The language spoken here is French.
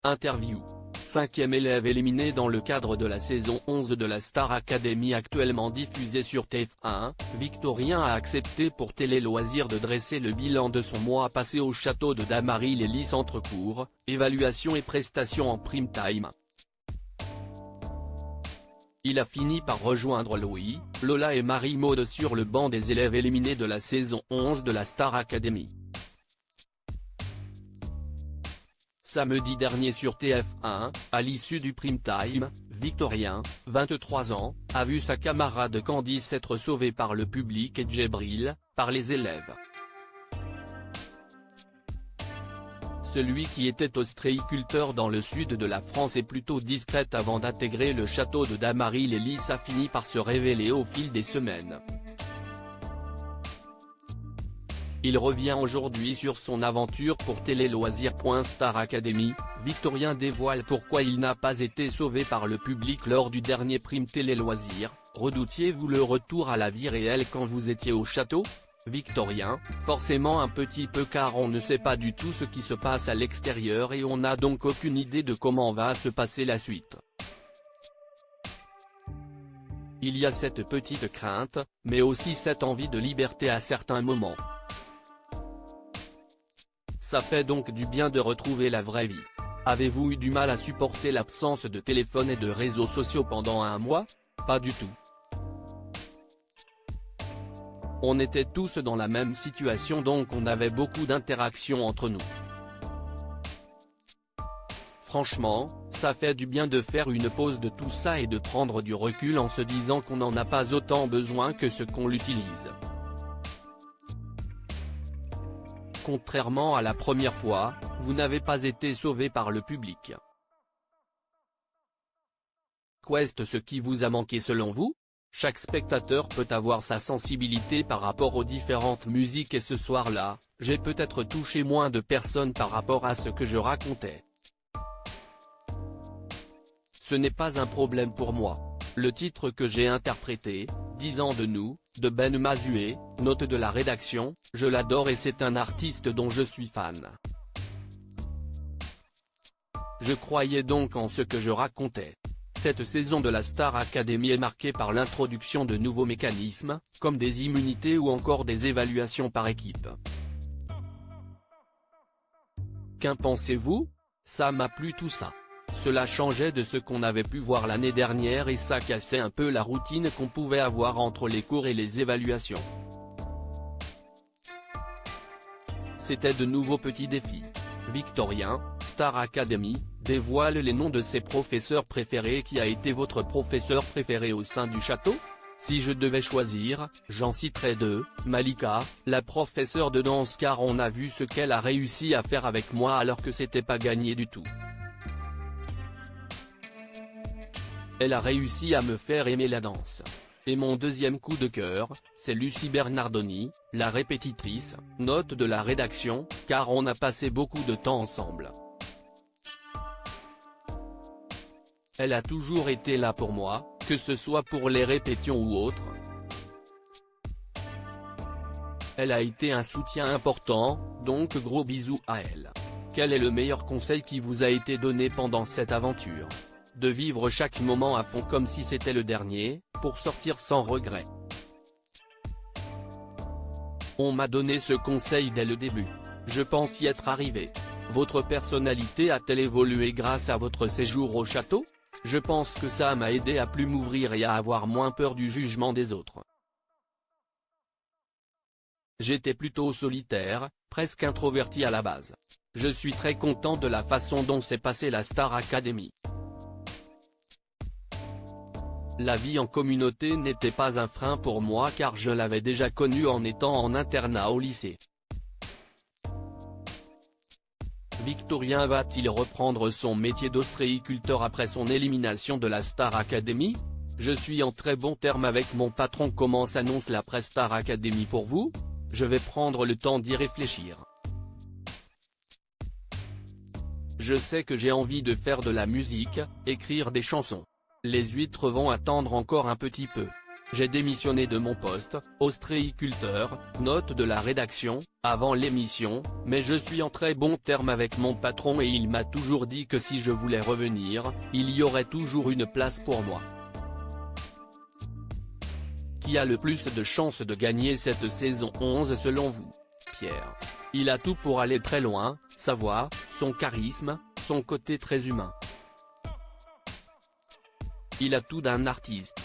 Interview. 5e élève éliminé dans le cadre de la saison 11 de la Star Academy actuellement diffusée sur TF1, Victorien a accepté pour Télé Loisirs de dresser le bilan de son mois passé au château de Damary-les-Lys entre cours, évaluation et prestations en prime time. Il a fini par rejoindre Louis, Lola et Marie-Maude sur le banc des élèves éliminés de la saison 11 de la Star Academy. Samedi dernier sur TF1, à l'issue du prime time, Victorien, 23 ans, a vu sa camarade Candice être sauvée par le public et Djibril, par les élèves. Celui qui était ostréiculteur dans le sud de la France et plutôt discrète avant d'intégrer le château de Damary-les-Lys a fini par se révéler au fil des semaines. Il revient aujourd'hui sur son aventure pour Télé Loisirs. Star Academy, Victorien dévoile pourquoi il n'a pas été sauvé par le public lors du dernier prime Télé Loisirs. Redoutiez-vous le retour à la vie réelle quand vous étiez au château ? Victorien, forcément un petit peu car on ne sait pas du tout ce qui se passe à l'extérieur et on n'a donc aucune idée de comment va se passer la suite. Il y a cette petite crainte, mais aussi cette envie de liberté à certains moments. Ça fait donc du bien de retrouver la vraie vie. Avez-vous eu du mal à supporter l'absence de téléphone et de réseaux sociaux pendant un mois ? Pas du tout. On était tous dans la même situation donc on avait beaucoup d'interactions entre nous. Franchement, ça fait du bien de faire une pause de tout ça et de prendre du recul en se disant qu'on n'en a pas autant besoin que ce qu'on l'utilise. Contrairement à la première fois, vous n'avez pas été sauvé par le public. Qu'est ce qui vous a manqué selon vous ? Chaque spectateur peut avoir sa sensibilité par rapport aux différentes musiques et ce soir-là, j'ai peut-être touché moins de personnes par rapport à ce que je racontais. Ce n'est pas un problème pour moi. Le titre que j'ai interprété, 10 ans de nous, de Ben Mazué, note de la rédaction, je l'adore et c'est un artiste dont je suis fan. Je croyais donc en ce que je racontais. Cette saison de la Star Academy est marquée par l'introduction de nouveaux mécanismes, comme des immunités ou encore des évaluations par équipe. Qu'en pensez-vous ? Ça m'a plu tout ça. Cela changeait de ce qu'on avait pu voir l'année dernière et ça cassait un peu la routine qu'on pouvait avoir entre les cours et les évaluations. C'était de nouveaux petits défis. Victorien, Star Academy, dévoile les noms de ses professeurs préférés. Qui a été votre professeur préféré au sein du château ? Si je devais choisir, j'en citerais 2, Malika, la professeure de danse car on a vu ce qu'elle a réussi à faire avec moi alors que c'était pas gagné du tout. Elle a réussi à me faire aimer la danse. Et mon deuxième coup de cœur, c'est Lucie Bernardoni, la répétitrice, note de la rédaction, car on a passé beaucoup de temps ensemble. Elle a toujours été là pour moi, que ce soit pour les répétitions ou autres. Elle a été un soutien important, donc gros bisous à elle. Quel est le meilleur conseil qui vous a été donné pendant cette aventure ? De vivre chaque moment à fond comme si c'était le dernier, pour sortir sans regret. On m'a donné ce conseil dès le début. Je pense y être arrivé. Votre personnalité a-t-elle évolué grâce à votre séjour au château ? Je pense que ça m'a aidé à plus m'ouvrir et à avoir moins peur du jugement des autres. J'étais plutôt solitaire, presque introverti à la base. Je suis très content de la façon dont s'est passée la Star Academy. La vie en communauté n'était pas un frein pour moi car je l'avais déjà connue en étant en internat au lycée. Victorien va-t-il reprendre son métier d'ostréiculteur après son élimination de la Star Academy ? Je suis en très bon terme avec mon patron. Comment s'annonce la Star Academy pour vous ? Je vais prendre le temps d'y réfléchir. Je sais que j'ai envie de faire de la musique, écrire des chansons. Les huîtres vont attendre encore un petit peu. J'ai démissionné de mon poste, ostréiculteur, note de la rédaction, avant l'émission, mais je suis en très bon terme avec mon patron et il m'a toujours dit que si je voulais revenir, il y aurait toujours une place pour moi. Qui a le plus de chances de gagner cette saison 11 selon vous? Pierre. Il a tout pour aller très loin, sa voix, son charisme, son côté très humain. Il a tout d'un artiste.